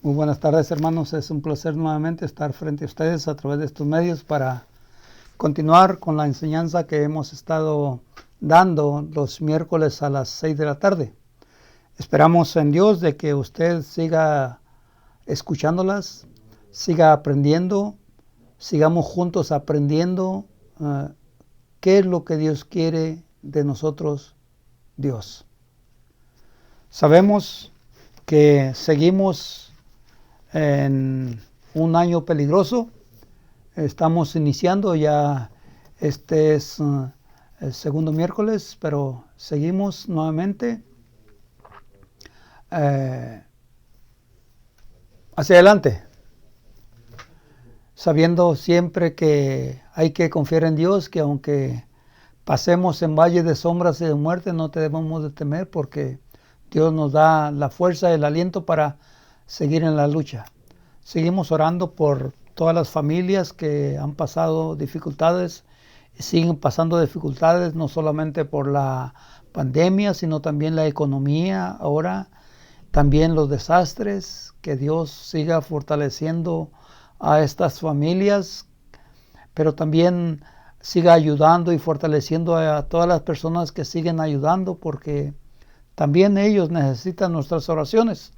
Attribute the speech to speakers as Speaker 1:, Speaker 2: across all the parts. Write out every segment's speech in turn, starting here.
Speaker 1: Muy buenas tardes, hermanos. Es un placer nuevamente estar frente a ustedes a través de estos medios para continuar con la enseñanza que hemos estado dando los miércoles a las 6 de la tarde. Esperamos en Dios de que usted siga escuchándolas, siga aprendiendo, sigamos juntos aprendiendo qué es lo que Dios quiere de nosotros, Dios. Sabemos que seguimos en un año peligroso. Estamos iniciando ya, este es el segundo miércoles, pero seguimos nuevamente hacia adelante, sabiendo siempre que hay que confiar en Dios, que aunque pasemos en valle de sombras y de muerte, no debemos de temer, porque Dios nos da la fuerza y el aliento para seguir en la lucha. Seguimos orando por todas las familias que han pasado dificultades y siguen pasando dificultades, no solamente por la pandemia, sino también la economía ahora, también los desastres. Que Dios siga fortaleciendo a estas familias, pero también siga ayudando y fortaleciendo a todas las personas que siguen ayudando, porque también ellos necesitan nuestras oraciones.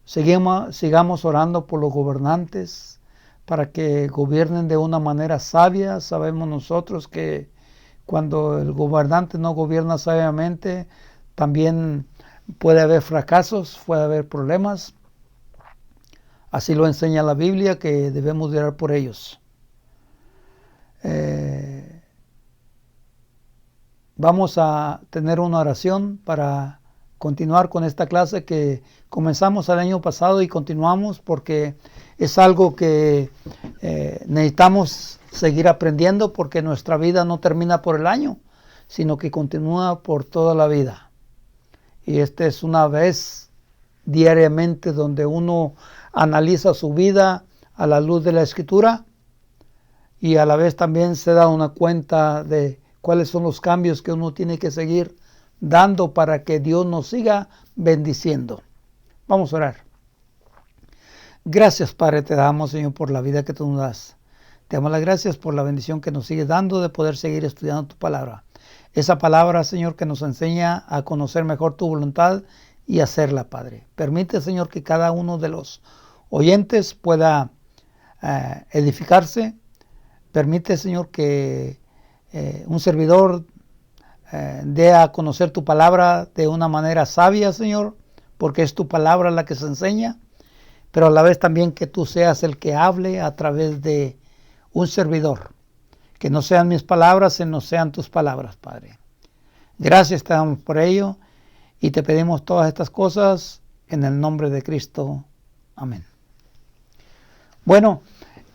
Speaker 1: Sigamos orando por los gobernantes para que gobiernen de una manera sabia. Sabemos nosotros que cuando el gobernante no gobierna sabiamente, también puede haber fracasos, puede haber problemas. Así lo enseña la Biblia, que debemos de orar por ellos. Vamos a tener una oración para continuar con esta clase que comenzamos el año pasado y continuamos, porque es algo que necesitamos seguir aprendiendo, porque nuestra vida no termina por el año, sino que continúa por toda la vida. Y esta es una vez diariamente donde uno analiza su vida a la luz de la Escritura, y a la vez también se da una cuenta de cuáles son los cambios que uno tiene que seguir dando para que Dios nos siga bendiciendo. Vamos a orar. Gracias, Padre, te damos, Señor, por la vida que tú nos das. Te damos las gracias por la bendición que nos sigues dando de poder seguir estudiando tu palabra. Esa palabra, Señor, que nos enseña a conocer mejor tu voluntad y hacerla, Padre. Permite, Señor, que cada uno de los oyentes pueda edificarse. Permite, Señor, que un servidor dé a conocer tu palabra de una manera sabia, Señor, porque es tu palabra la que se enseña, pero a la vez también que tú seas el que hable a través de un servidor. Que no sean mis palabras, sino sean tus palabras, Padre. Gracias te damos por ello y te pedimos todas estas cosas en el nombre de Cristo. Amén. Bueno,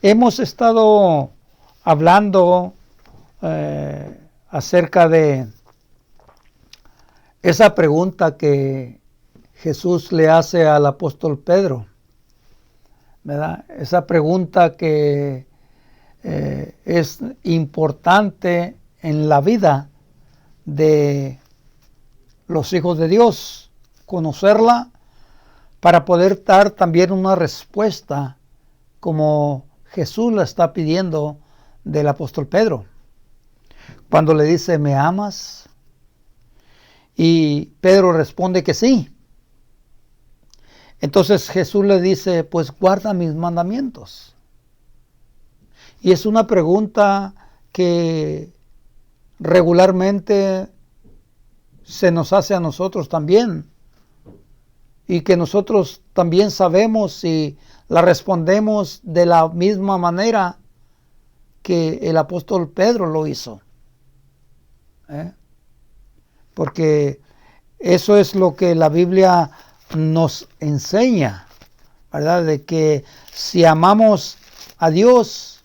Speaker 1: hemos estado hablando acerca de esa pregunta que Jesús le hace al apóstol Pedro, ¿verdad? Esa pregunta que es importante en la vida de los hijos de Dios, conocerla para poder dar también una respuesta como Jesús la está pidiendo del apóstol Pedro. Cuando le dice, ¿me amas? Y Pedro responde que sí. Entonces Jesús le dice, pues guarda mis mandamientos. Y es una pregunta que regularmente se nos hace a nosotros también. Y que nosotros también sabemos si la respondemos de la misma manera que el apóstol Pedro lo hizo. Porque eso es lo que la Biblia nos enseña, ¿verdad? De que si amamos a Dios,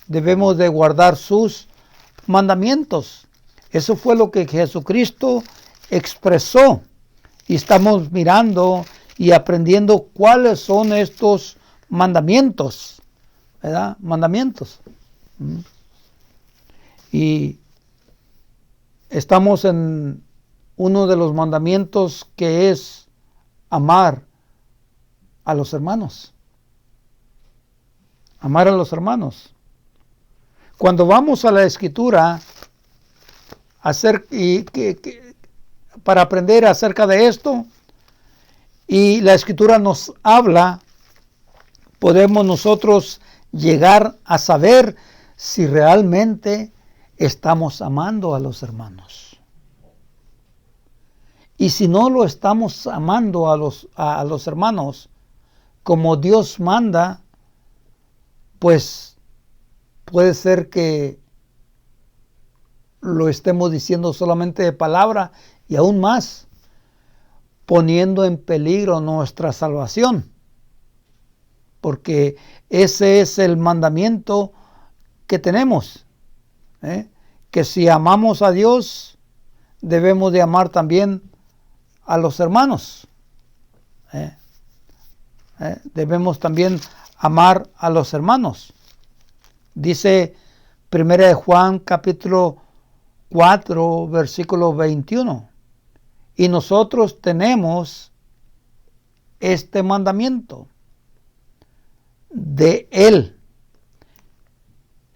Speaker 1: debemos de guardar sus mandamientos. Eso fue lo que Jesucristo expresó. Y estamos mirando y aprendiendo cuáles son estos mandamientos, ¿verdad? Mandamientos. Y estamos en uno de los mandamientos que es amar a los hermanos. Amar a los hermanos. Cuando vamos a la Escritura para aprender acerca de esto, y la Escritura nos habla, podemos nosotros llegar a saber si realmente estamos amando a los hermanos. Y si no lo estamos amando a los hermanos como Dios manda, pues puede ser que lo estemos diciendo solamente de palabra y aún más poniendo en peligro nuestra salvación. Porque ese es el mandamiento que tenemos, que si amamos a Dios, debemos de amar también a los hermanos. Debemos también amar a los hermanos. Dice 1 Juan capítulo 4, versículo 21. Y nosotros tenemos este mandamiento de Él.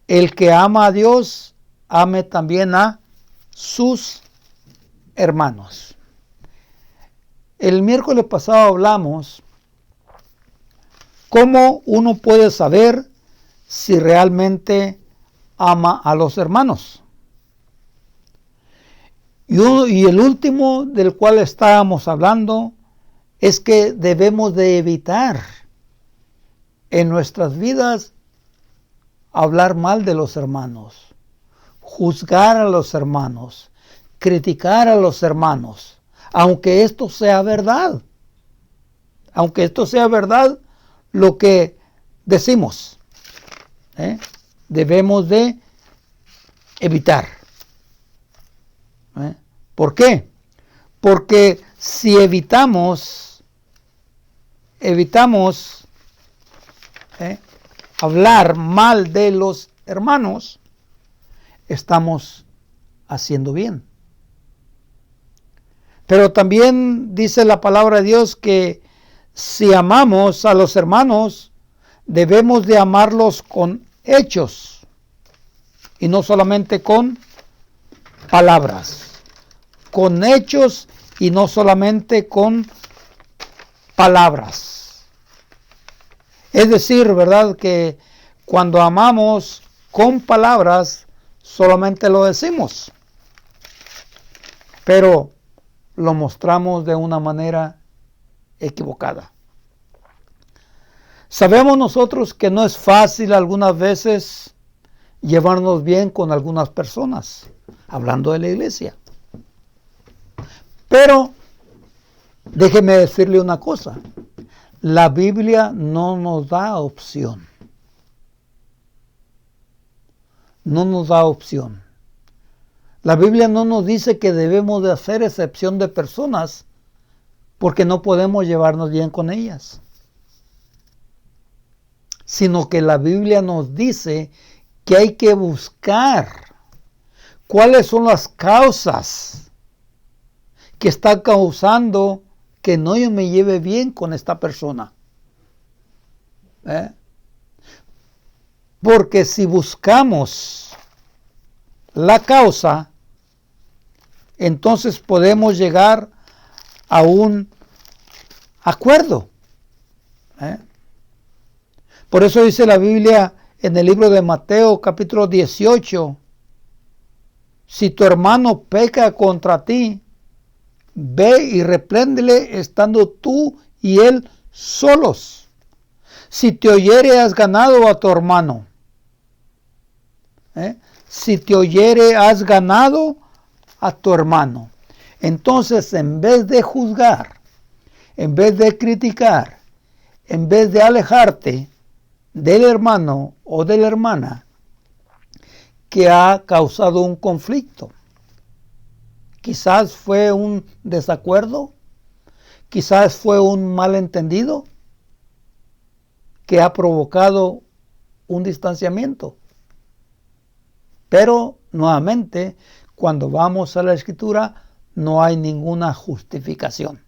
Speaker 1: El que ama a Dios, ame también a sus hermanos. El miércoles pasado hablamos cómo uno puede saber si realmente ama a los hermanos. Y el último del cual estábamos hablando es que debemos de evitar en nuestras vidas hablar mal de los hermanos, juzgar a los hermanos, criticar a los hermanos, aunque esto sea verdad. Aunque esto sea verdad lo que decimos, debemos de evitar. ¿Por qué? Porque si evitamos hablar mal de los hermanos, estamos haciendo bien. Pero también dice la palabra de Dios que si amamos a los hermanos, debemos de amarlos con hechos y no solamente con palabras. Con hechos y no solamente con palabras. Es decir, ¿verdad? Que cuando amamos con palabras, solamente lo decimos, pero lo mostramos de una manera equivocada. Sabemos nosotros que no es fácil algunas veces llevarnos bien con algunas personas, hablando de la iglesia. Pero déjeme decirle una cosa, la Biblia no nos da opción. No nos da opción. La Biblia no nos dice que debemos de hacer excepción de personas porque no podemos llevarnos bien con ellas. Sino que la Biblia nos dice que hay que buscar cuáles son las causas que está causando que no yo me lleve bien con esta persona. Porque si buscamos la causa, entonces podemos llegar a un acuerdo. Por eso dice la Biblia en el libro de Mateo capítulo 18, si tu hermano peca contra ti, ve y repréndele estando tú y él solos. Si te oyere, has ganado a tu hermano. Si te oyere, has ganado a tu hermano. Entonces, en vez de juzgar, en vez de criticar, en vez de alejarte del hermano o de la hermana que ha causado un conflicto, quizás fue un desacuerdo, quizás fue un malentendido que ha provocado un distanciamiento. Pero nuevamente, cuando vamos a la Escritura, no hay ninguna justificación.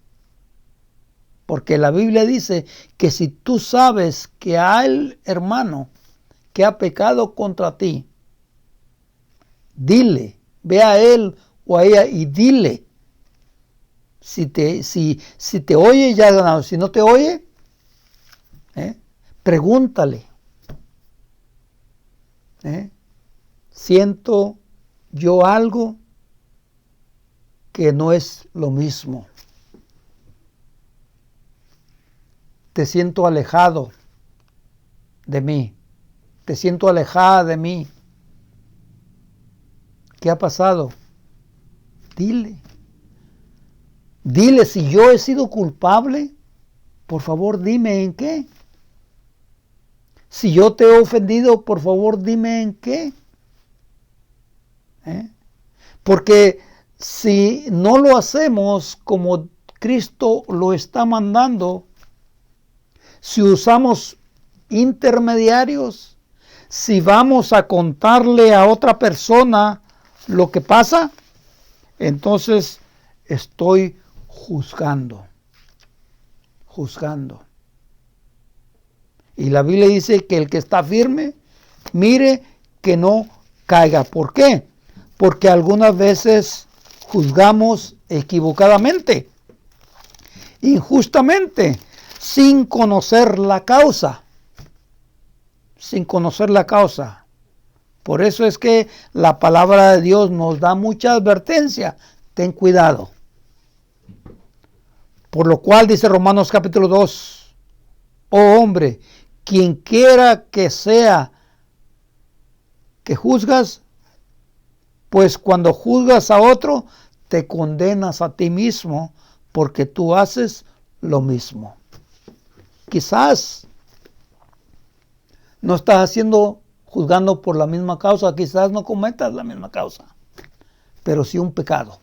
Speaker 1: Porque la Biblia dice que si tú sabes que hay hermano que ha pecado contra ti, dile, ve a él o a ella y dile. Si te oye, ya has ganado. Si no te oye, pregúntale. Siento yo algo que no es lo mismo. Te siento alejado de mí. Te siento alejada de mí. ¿Qué ha pasado? Dile. Dile, si yo he sido culpable, por favor dime en qué. Si yo te he ofendido, por favor dime en qué. Porque si no lo hacemos como Cristo lo está mandando, si usamos intermediarios, si vamos a contarle a otra persona lo que pasa, entonces estoy juzgando. Y la Biblia dice que el que está firme, mire que no caiga. ¿Por qué? Porque algunas veces juzgamos equivocadamente, injustamente, sin conocer la causa. Por eso es que la palabra de Dios nos da mucha advertencia. Ten cuidado. Por lo cual dice Romanos capítulo 2, oh hombre, quien quiera que sea que juzgas, pues cuando juzgas a otro, te condenas a ti mismo, porque tú haces lo mismo. Quizás no estás juzgando por la misma causa, quizás no cometas la misma causa, pero sí un pecado.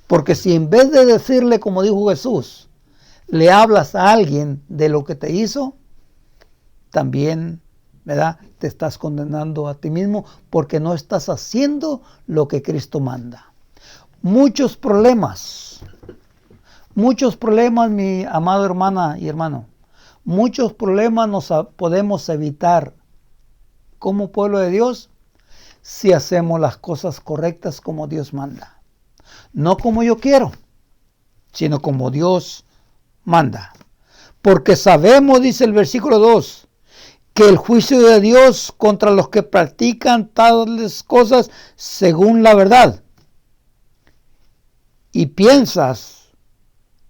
Speaker 1: Porque si en vez de decirle, como dijo Jesús, le hablas a alguien de lo que te hizo, también, ¿verdad?, te estás condenando a ti mismo, porque no estás haciendo lo que Cristo manda. Muchos problemas, mi amada hermana y hermano, muchos problemas nos podemos evitar como pueblo de Dios si hacemos las cosas correctas como Dios manda. No como yo quiero, sino como Dios manda. Porque sabemos, dice el versículo 2, que el juicio de Dios contra los que practican tales cosas según la verdad. Y piensas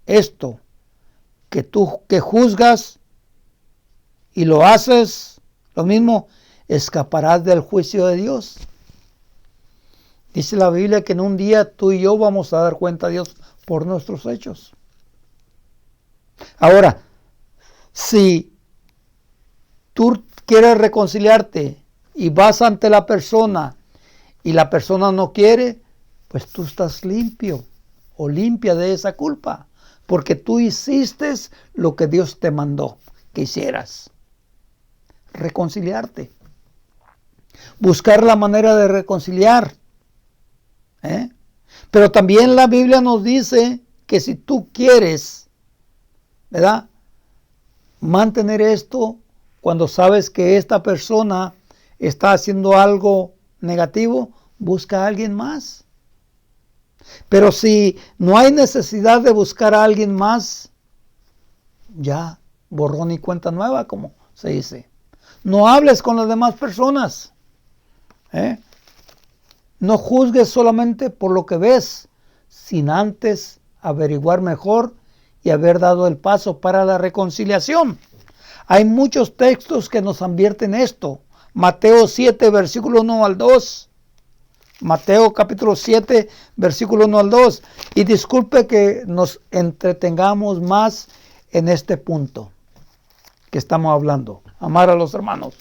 Speaker 1: esto, que tú que juzgas y lo haces lo mismo, escaparás del juicio de Dios. Dice la Biblia que en un día tú y yo vamos a dar cuenta a Dios por nuestros hechos. Ahora, si tú quieres reconciliarte y vas ante la persona y la persona no quiere, pues tú estás limpio o limpia de esa culpa, porque tú hiciste lo que Dios te mandó que hicieras. Reconciliarte. Buscar la manera de reconciliar. Pero también la Biblia nos dice que si tú quieres, ¿verdad?, mantener esto, cuando sabes que esta persona está haciendo algo negativo, busca a alguien más. Pero si no hay necesidad de buscar a alguien más, ya borrón y cuenta nueva, como se dice. No hables con las demás personas. No juzgues solamente por lo que ves, sin antes averiguar mejor y haber dado el paso para la reconciliación. Hay muchos textos que nos advierten esto. Mateo 7, versículo 1 al 2. Mateo capítulo 7, versículo 1 al 2. Y disculpe que nos entretengamos más en este punto que estamos hablando. Amar a los hermanos.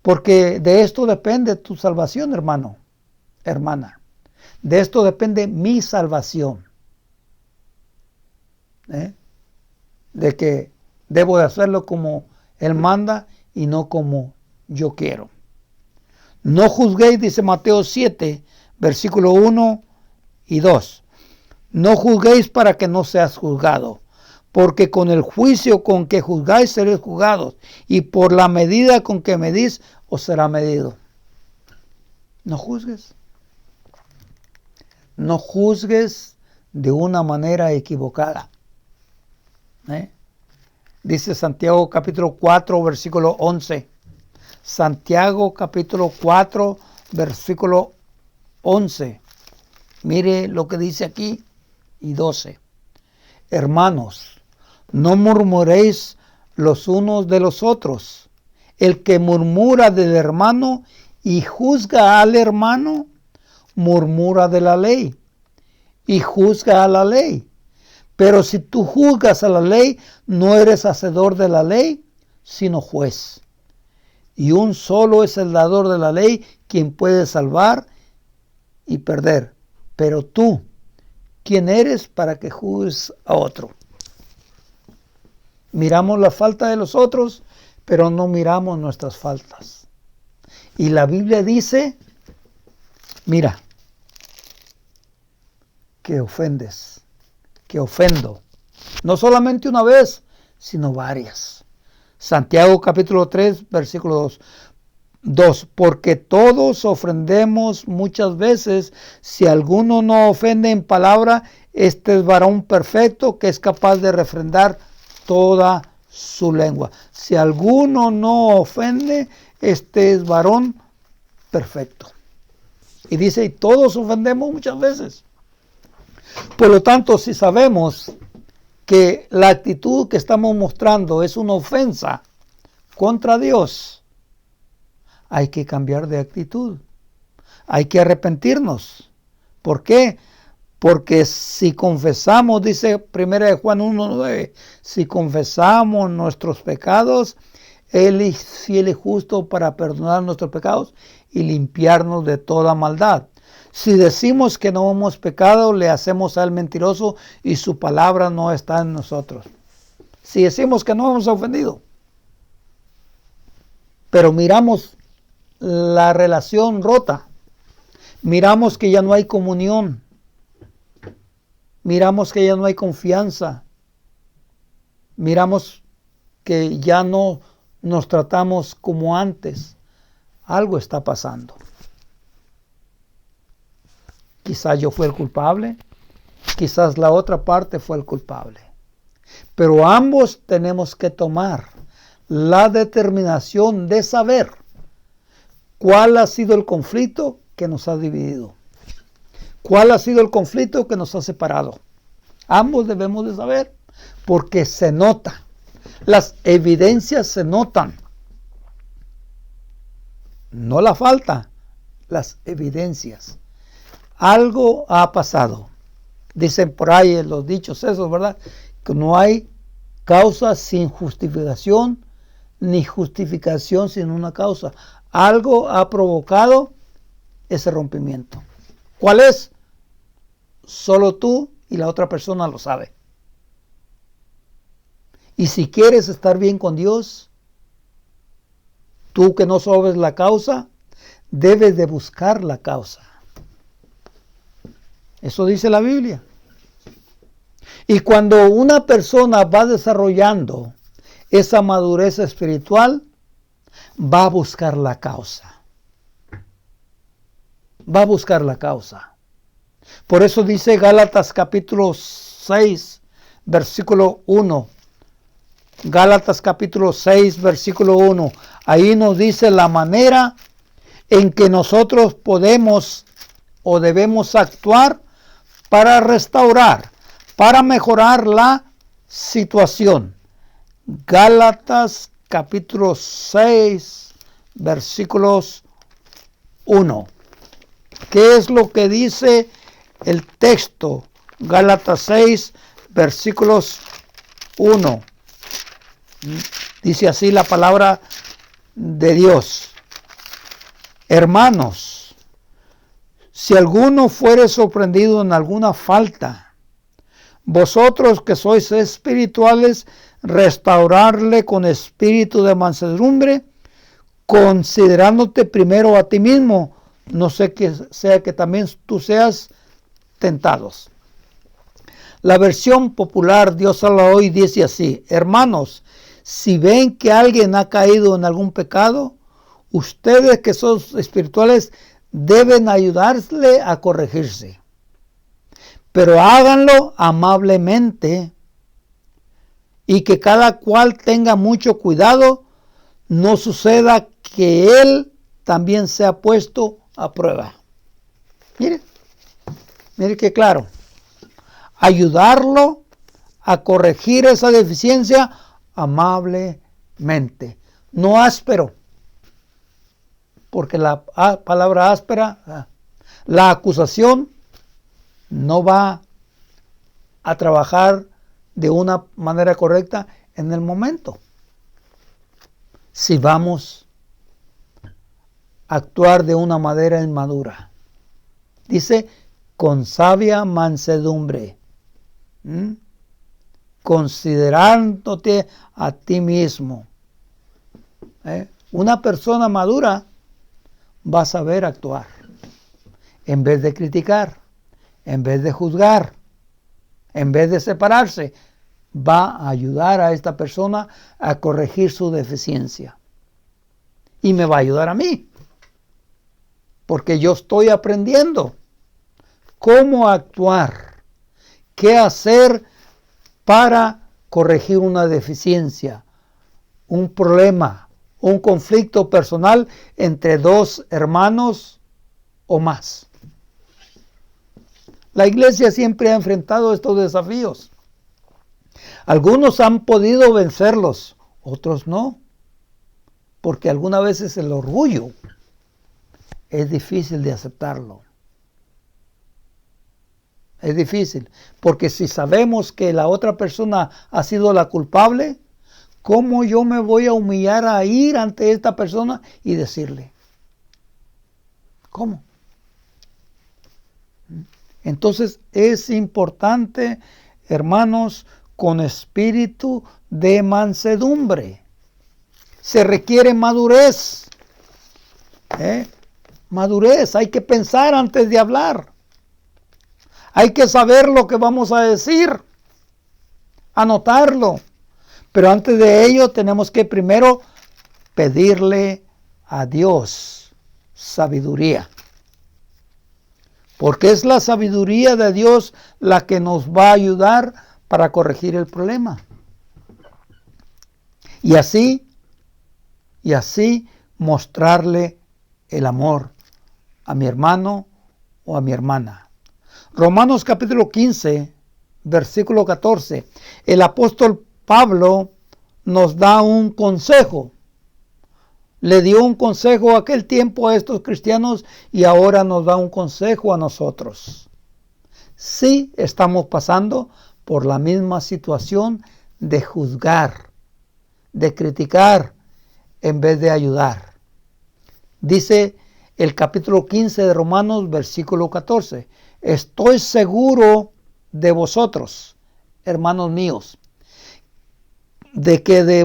Speaker 1: Porque de esto depende tu salvación, hermano, hermana. De esto depende mi salvación. De que debo de hacerlo como Él manda y no como yo quiero. No juzguéis, dice Mateo 7, versículo 1 y 2. No juzguéis para que no seas juzgado, porque con el juicio con que juzgáis seréis juzgados, y por la medida con que medís os será medido. No juzgues. No juzgues de una manera equivocada. Dice Santiago capítulo 4, versículo 11. Santiago capítulo 4, versículo 11. Mire lo que dice aquí y 12. Hermanos, no murmuréis los unos de los otros. El que murmura del hermano y juzga al hermano, murmura de la ley y juzga a la ley. Pero si tú juzgas a la ley, no eres hacedor de la ley, sino juez. Y un solo es el dador de la ley, quien puede salvar y perder. Pero tú, ¿quién eres para que juzgues a otro? Miramos la falta de los otros, pero no miramos nuestras faltas. Y la Biblia dice, mira, que ofendes, que ofendo, no solamente una vez, sino varias. Santiago capítulo 3, versículo 2. Porque todos ofendemos muchas veces. Si alguno no ofende en palabra, este es varón perfecto que es capaz de refrendar toda su lengua. Si alguno no ofende, este es varón perfecto. Y dice, y todos ofendemos muchas veces. Por lo tanto, si sabemos que la actitud que estamos mostrando es una ofensa contra Dios, hay que cambiar de actitud. Hay que arrepentirnos. ¿Por qué? Porque si confesamos, dice 1 Juan 1:9, si confesamos nuestros pecados, Él es fiel y justo para perdonar nuestros pecados y limpiarnos de toda maldad. Si decimos que no hemos pecado, le hacemos al mentiroso y su palabra no está en nosotros. Si decimos que no hemos ofendido, pero miramos la relación rota, miramos que ya no hay comunión, miramos que ya no hay confianza, miramos que ya no nos tratamos como antes, algo está pasando. Quizás yo fui el culpable, quizás la otra parte fue el culpable. Pero ambos tenemos que tomar la determinación de saber cuál ha sido el conflicto que nos ha dividido. ¿Cuál ha sido el conflicto que nos ha separado? Ambos debemos de saber, porque se nota. Las evidencias se notan. No la falta, las evidencias. Algo ha pasado. Dicen por ahí en los dichos esos, ¿verdad? Que no hay causa sin justificación, ni justificación sin una causa. Algo ha provocado ese rompimiento. ¿Cuál es? Solo tú y la otra persona lo sabe. Y si quieres estar bien con Dios, tú que no sabes la causa, debes de buscar la causa. Eso dice la Biblia. Y cuando una persona va desarrollando esa madurez espiritual, va a buscar la causa. Va a buscar la causa. Por eso dice Gálatas capítulo 6, versículo 1. Gálatas capítulo 6, versículo 1. Ahí nos dice la manera en que nosotros podemos o debemos actuar para restaurar, para mejorar la situación. Gálatas capítulo 6, versículos 1. ¿Qué es lo que dice el texto? Gálatas 6, versículos 1. Dice así la palabra de Dios. Hermanos, si alguno fuere sorprendido en alguna falta, vosotros que sois espirituales, restaurarle con espíritu de mansedumbre, considerándote primero a ti mismo, no sé que sea que también tú seas tentados. La versión popular Dios habla hoy dice así: hermanos, si ven que alguien ha caído en algún pecado, ustedes que son espirituales deben ayudarle a corregirse. Pero háganlo amablemente y que cada cual tenga mucho cuidado, no suceda que él también sea puesto a prueba. Mire qué claro. Ayudarlo a corregir esa deficiencia amablemente, no áspero, porque la palabra áspera, la acusación no va a trabajar de una manera correcta en el momento. Si vamos a actuar de una manera inmadura, dice, con sabia mansedumbre, considerándote a ti mismo. Una persona madura va a saber actuar, en vez de criticar, en vez de juzgar, en vez de separarse, va a ayudar a esta persona a corregir su deficiencia. Y me va a ayudar a mí, porque yo estoy aprendiendo cómo actuar, qué hacer para corregir una deficiencia, un problema, un conflicto personal entre dos hermanos o más. La iglesia siempre ha enfrentado estos desafíos. Algunos han podido vencerlos, otros no, porque algunas veces el orgullo es difícil de aceptarlo. Es difícil, porque si sabemos que la otra persona ha sido la culpable, ¿cómo yo me voy a humillar a ir ante esta persona y decirle? ¿Cómo? Entonces es importante, hermanos, con espíritu de mansedumbre. Se requiere madurez. Madurez, hay que pensar antes de hablar. Hay que saber lo que vamos a decir, anotarlo. Pero antes de ello tenemos que primero pedirle a Dios sabiduría. Porque es la sabiduría de Dios la que nos va a ayudar para corregir el problema. Y así mostrarle el amor a mi hermano o a mi hermana. Romanos capítulo 15, versículo 14. El apóstol Pablo nos da un consejo. Le dio un consejo a aquel tiempo a estos cristianos y ahora nos da un consejo a nosotros. Sí estamos pasando por la misma situación de juzgar, de criticar en vez de ayudar. Dice el capítulo 15 de Romanos, versículo 14. Estoy seguro de vosotros, hermanos míos, de que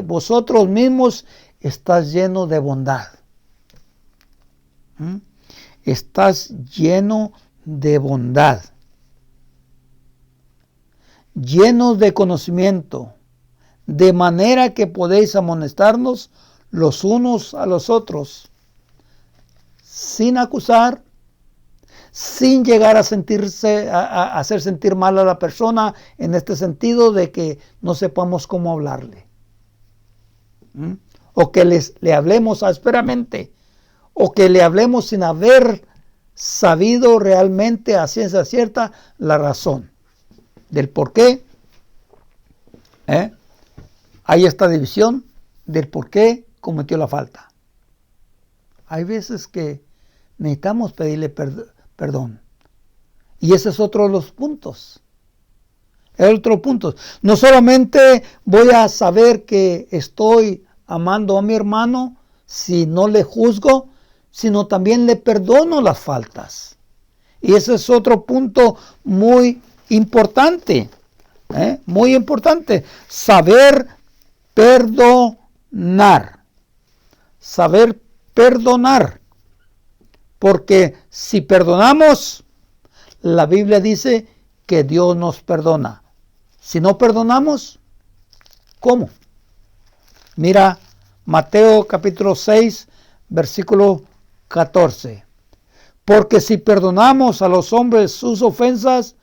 Speaker 1: vosotros mismos estás lleno de bondad. Estás lleno de bondad, llenos de conocimiento, de manera que podéis amonestarnos los unos a los otros, sin acusar, sin llegar a hacer sentir mal a la persona, en este sentido de que no sepamos cómo hablarle. O que le hablemos ásperamente, o que le hablemos sin haber sabido realmente a ciencia cierta la razón del por qué hay esta división del por qué cometió la falta. Hay veces que necesitamos pedirle perdón. Y ese es otro de los puntos. El otro punto. No solamente voy a saber que estoy amando a mi hermano si no le juzgo, sino también le perdono las faltas. Y ese es otro punto muy importante. Muy importante. Saber perdonar. Saber perdonar. Porque si perdonamos, la Biblia dice que Dios nos perdona. Si no perdonamos, ¿cómo? Mira Mateo capítulo 6, versículo 14. Porque si perdonamos a los hombres sus ofensas,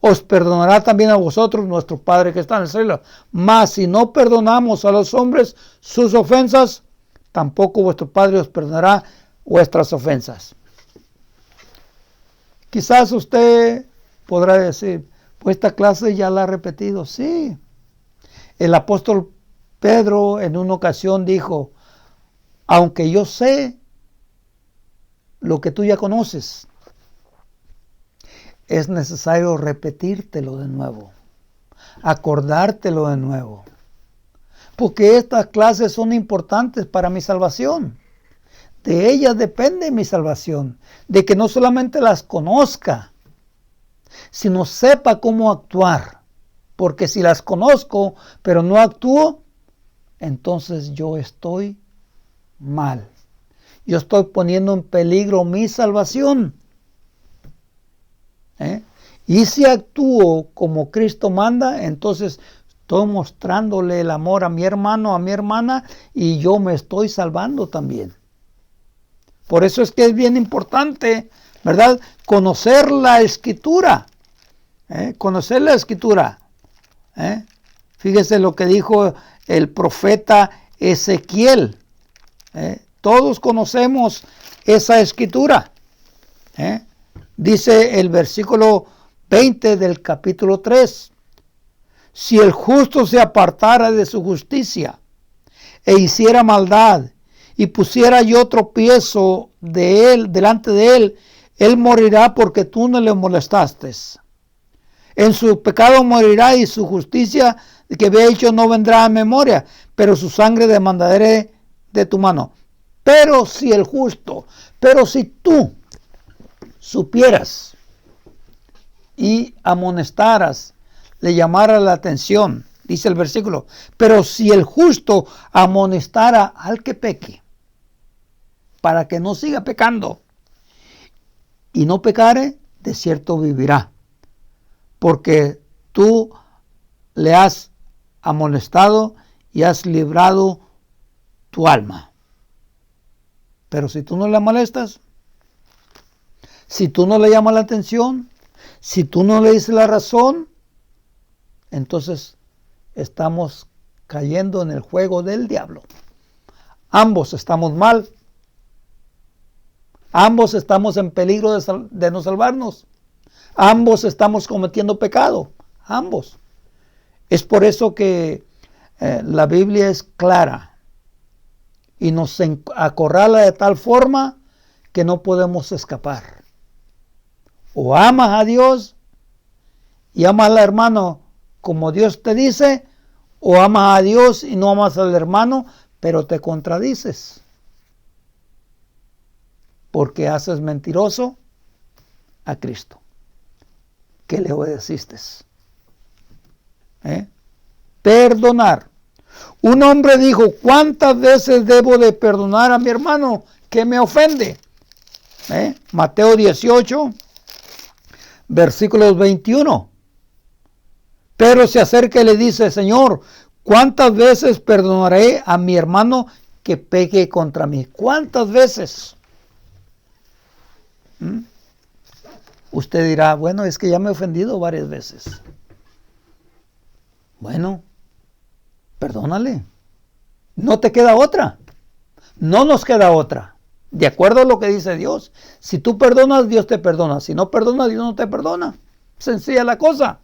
Speaker 1: os perdonará también a vosotros nuestro Padre que está en el cielo. Mas si no perdonamos a los hombres sus ofensas, tampoco vuestro Padre os perdonará vuestras ofensas. Quizás usted podrá decir, pues esta clase ya la he repetido. Sí. El apóstol Pedro en una ocasión dijo, aunque yo sé lo que tú ya conoces, es necesario repetírtelo de nuevo, acordártelo de nuevo, porque estas clases son importantes para mi salvación. De ellas depende mi salvación, de que no solamente las conozca, sino sepa cómo actuar, porque si las conozco pero no actúo, entonces yo estoy mal. Yo estoy poniendo en peligro mi salvación. Y si actúo como Cristo manda, entonces estoy mostrándole el amor a mi hermano, a mi hermana, y yo me estoy salvando también. Por eso es que es bien importante, ¿verdad?, conocer la Escritura. Conocer la Escritura. Fíjese lo que dijo el profeta Ezequiel. Todos conocemos esa Escritura. Dice el versículo 20 del capítulo 3. Si el justo se apartara de su justicia e hiciera maldad y pusiera yo tropiezo de él, delante de él, él morirá porque tú no le molestaste. En su pecado morirá y su justicia que había hecho no vendrá a memoria, pero su sangre demandaré de tu mano. Pero si el justo, pero si tú supieras y amonestaras, le llamara la atención, dice el versículo, pero si el justo amonestara al que peque, para que no siga pecando, y no pecare, de cierto vivirá, porque tú le has amonestado y has librado tu alma. Pero si tú no le molestas, si tú no le llamas la atención, si tú no le dices la razón, entonces estamos cayendo en el juego del diablo. Ambos estamos mal. Ambos estamos en peligro de no salvarnos. Ambos estamos cometiendo pecado. Ambos. Es por eso que la Biblia es clara y nos acorrala de tal forma que no podemos escapar. O amas a Dios y amas al hermano como Dios te dice, o amas a Dios y no amas al hermano, pero te contradices. Porque haces mentiroso a Cristo, que le obedeciste. Perdonar. Un hombre dijo, ¿cuántas veces debo de perdonar a mi hermano que me ofende? Mateo 18, versículos 21. Pero se acerca y le dice, Señor, ¿cuántas veces perdonaré a mi hermano que peque contra mí? ¿Cuántas veces? Usted dirá, bueno, es que ya me he ofendido varias veces. Bueno, perdónale. No te queda otra. No nos queda otra. De acuerdo a lo que dice Dios. Si tú perdonas, Dios te perdona. Si no perdonas, Dios no te perdona. Sencilla la cosa.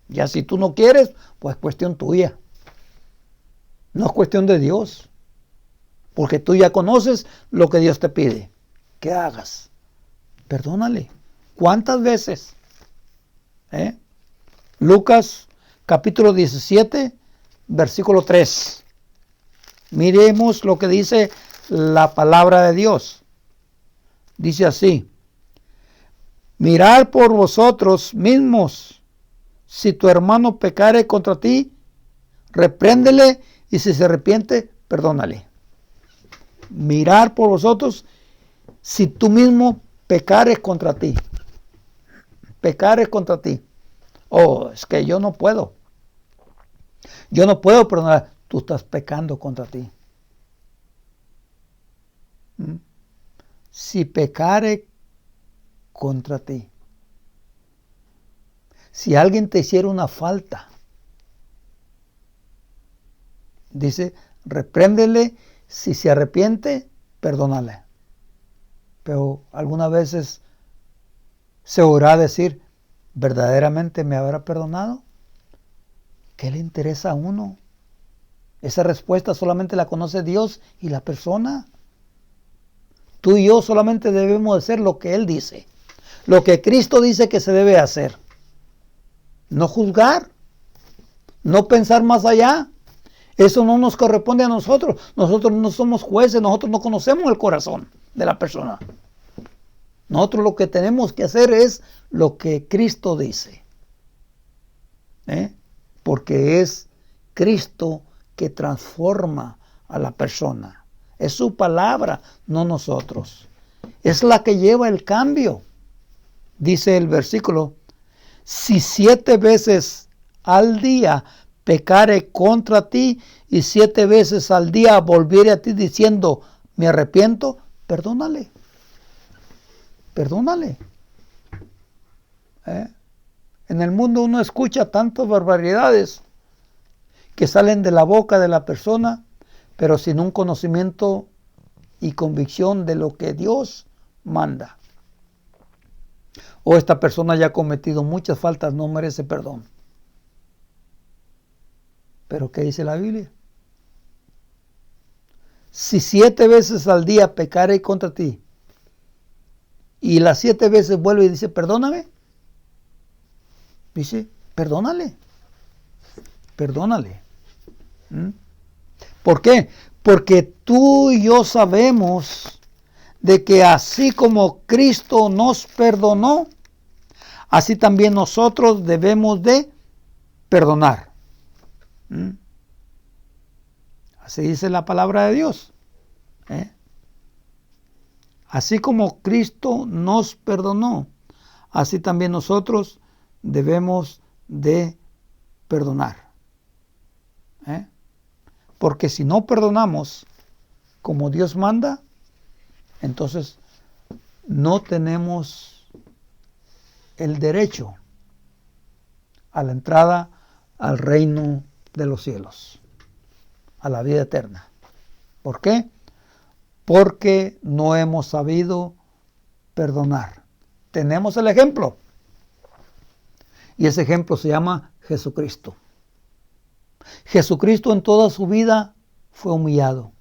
Speaker 1: Ya si tú no quieres, pues cuestión tuya. No es cuestión de Dios. Porque tú ya conoces lo que Dios te pide que hagas. Perdónale. ¿Cuántas veces? Lucas capítulo 17, versículo 3. Miremos lo que dice la palabra de Dios. Dice así: mirad por vosotros mismos. Si tu hermano pecare contra ti, repréndele, y si se arrepiente, perdónale. Mirad por vosotros si tú mismo pecares contra ti. Pecares contra ti. Oh, es que yo no puedo. Yo no puedo perdonar. Tú estás pecando contra ti. Si pecare contra ti. Si alguien te hiciera una falta, dice, repréndele, si se arrepiente, perdónale. Pero algunas veces se oirá decir, ¿verdaderamente me habrá perdonado? ¿Qué le interesa a uno? Esa respuesta solamente la conoce Dios y la persona. Tú y yo solamente debemos hacer lo que Él dice, lo que Cristo dice que se debe hacer. No juzgar, no pensar más allá. Eso no nos corresponde a nosotros. Nosotros no somos jueces, nosotros no conocemos el corazón de la persona. Nosotros lo que tenemos que hacer es lo que Cristo dice. Porque es Cristo que transforma a la persona. Es su palabra, no nosotros. Es la que lleva el cambio. Dice el versículo, si 7 veces al día pecare contra ti y 7 veces al día volviere a ti diciendo, me arrepiento, perdónale. Perdónale. En el mundo uno escucha tantas barbaridades que salen de la boca de la persona, pero sin un conocimiento y convicción de lo que Dios manda. O esta persona ya ha cometido muchas faltas, no merece perdón. ¿Pero qué dice la Biblia? Si 7 veces al día pecare contra ti, y las 7 veces vuelve y dice, perdóname, dice, perdónale. Perdónale. ¿Por qué? Porque tú y yo sabemos de que así como Cristo nos perdonó, así también nosotros debemos de perdonar. Así dice la palabra de Dios. Así como Cristo nos perdonó, así también nosotros debemos de perdonar. Porque si no perdonamos como Dios manda, entonces no tenemos el derecho a la entrada al reino de los cielos, a la vida eterna. ¿Por qué? Porque no hemos sabido perdonar. Tenemos el ejemplo. Y ese ejemplo se llama Jesucristo. Jesucristo en toda su vida fue humillado,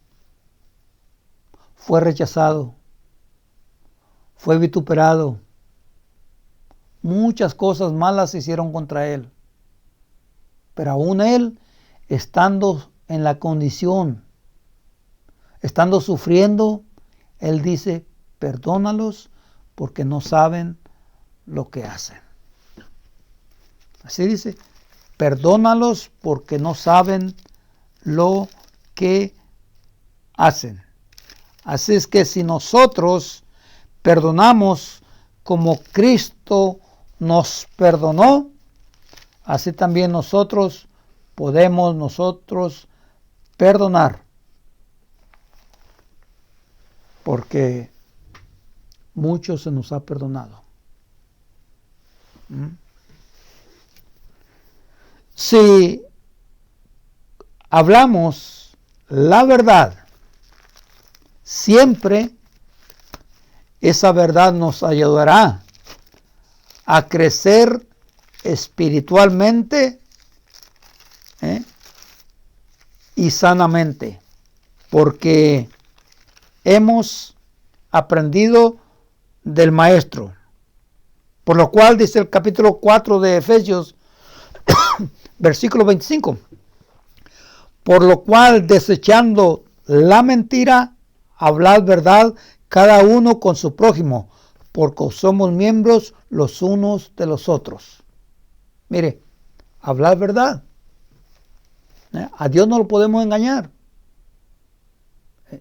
Speaker 1: fue rechazado, fue vituperado. Muchas cosas malas se hicieron contra él. Pero aún él, estando en la condición, estando sufriendo, él dice, perdónalos porque no saben lo que hacen. Así dice, perdónalos porque no saben lo que hacen. Así es que si nosotros perdonamos como Cristo nos perdonó, así también nosotros podemos perdonar. Porque mucho se nos ha perdonado. Si hablamos la verdad, siempre esa verdad nos ayudará a crecer espiritualmente y sanamente, porque hemos aprendido del Maestro. Por lo cual dice el capítulo 4 de Efesios, versículo 25, por lo cual desechando la mentira, hablad verdad cada uno con su prójimo, porque somos miembros los unos de los otros. Mire, hablad verdad. A Dios no lo podemos engañar.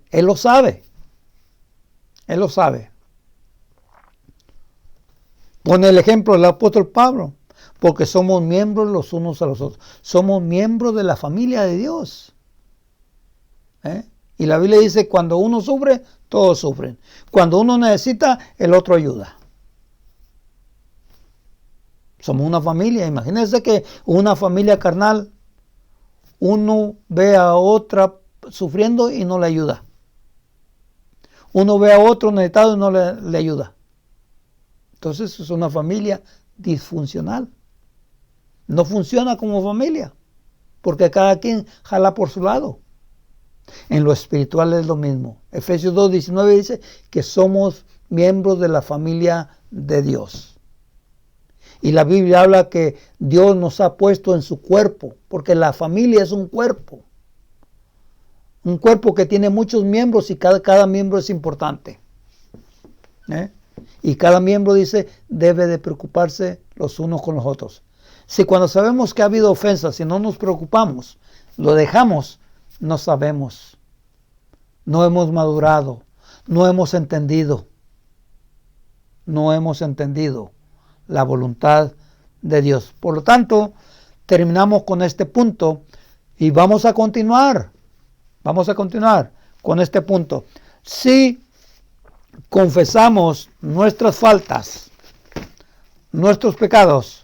Speaker 1: Él lo sabe. Él lo sabe. Pone el ejemplo del apóstol Pablo. porque somos miembros los unos a los otros. Somos miembros de la familia de Dios. Y la Biblia dice, cuando uno sufre, todos sufren. Cuando uno necesita, el otro ayuda. Somos una familia. Imagínense que una familia carnal, uno ve a otra sufriendo y no le ayuda. Uno ve a otro necesitado y no le ayuda. Entonces es una familia disfuncional. No funciona como familia, porque cada quien jala por su lado. En lo espiritual es lo mismo. Efesios 2:19 dice que somos miembros de la familia de Dios. Y la Biblia habla que Dios nos ha puesto en su cuerpo, porque la familia es un cuerpo. Un cuerpo que tiene muchos miembros y cada miembro es importante. Y cada miembro, dice, debe de preocuparse los unos con los otros. Si cuando sabemos que ha habido ofensas y no nos preocupamos, lo dejamos, no sabemos. No hemos madurado. No hemos entendido. No hemos entendido la voluntad de Dios. Por lo tanto, terminamos con este punto y vamos a continuar. Vamos a continuar con este punto. Si confesamos nuestras faltas, nuestros pecados,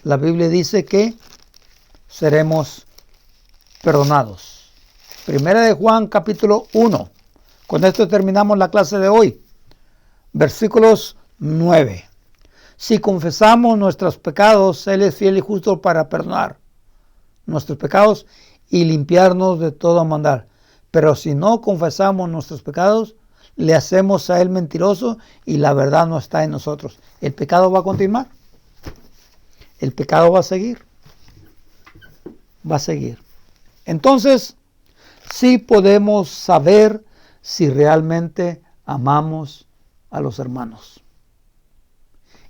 Speaker 1: la Biblia dice que seremos perdonados. Primera de Juan, capítulo 1. Con esto terminamos la clase de hoy. Versículos 9. Si confesamos nuestros pecados, Él es fiel y justo para perdonar nuestros pecados y limpiarnos de toda maldad. Pero si no confesamos nuestros pecados, le hacemos a Él mentiroso y la verdad no está en nosotros. ¿El pecado va a continuar? El pecado va a seguir. Va a seguir. Entonces, sí podemos saber si realmente amamos a los hermanos.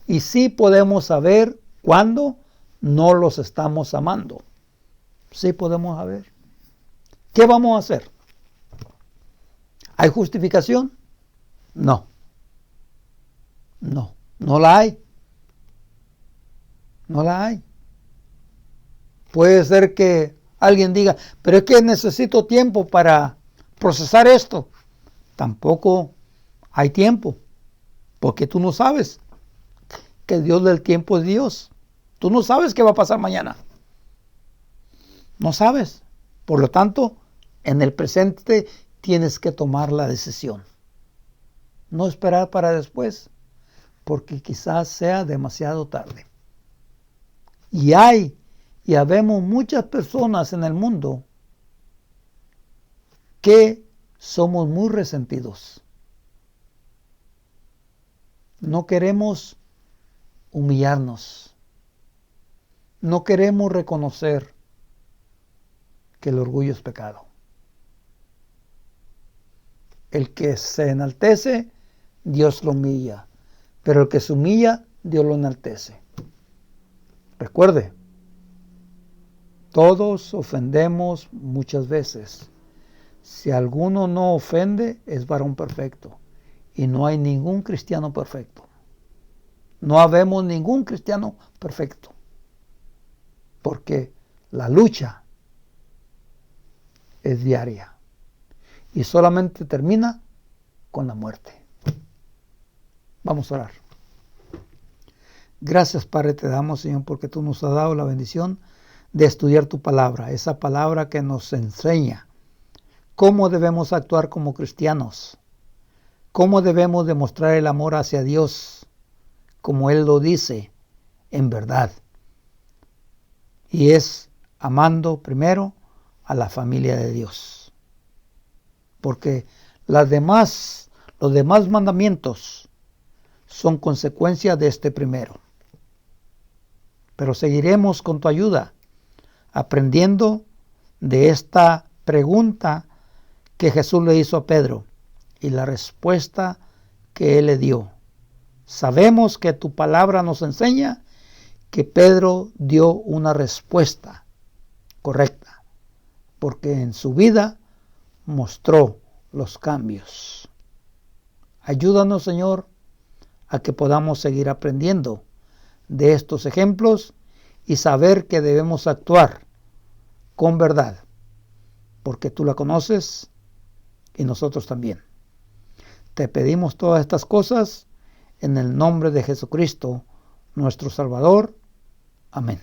Speaker 1: Y sí podemos saber cuándo no los estamos amando. Sí podemos saber. ¿Qué vamos a hacer? ¿Hay justificación? No. No la hay. No la hay. Puede ser que alguien diga, pero es que necesito tiempo para procesar esto. Tampoco hay tiempo, porque tú no sabes que Dios del tiempo es Dios. Tú no sabes qué va a pasar mañana. No sabes. Por lo tanto, en el presente tienes que tomar la decisión. No esperar para después, porque quizás sea demasiado tarde. Y habemos muchas personas en el mundo que somos muy resentidos. No queremos humillarnos. No queremos reconocer que el orgullo es pecado. El que se enaltece, Dios lo humilla. Pero el que se humilla, Dios lo enaltece. Recuerde, todos ofendemos muchas veces. Si alguno no ofende, es varón perfecto. Y no hay ningún cristiano perfecto. No habemos ningún cristiano perfecto. Porque la lucha es diaria. Y solamente termina con la muerte. Vamos a orar. Gracias, Padre, te damos, Señor, porque tú nos has dado la bendición de estudiar tu palabra. Esa palabra que nos enseña cómo debemos actuar como cristianos. Cómo debemos demostrar el amor hacia Dios, como Él lo dice, en verdad. Y es amando primero a la familia de Dios. Porque los demás mandamientos son consecuencia de este primero. Pero seguiremos con tu ayuda, aprendiendo de esta pregunta que Jesús le hizo a Pedro y la respuesta que él le dio. Sabemos que tu palabra nos enseña que Pedro dio una respuesta correcta, porque en su vida mostró los cambios. Ayúdanos, Señor, a que podamos seguir aprendiendo de estos ejemplos y saber que debemos actuar con verdad, porque tú la conoces y nosotros también. Te pedimos todas estas cosas en el nombre de Jesucristo, nuestro Salvador. Amén.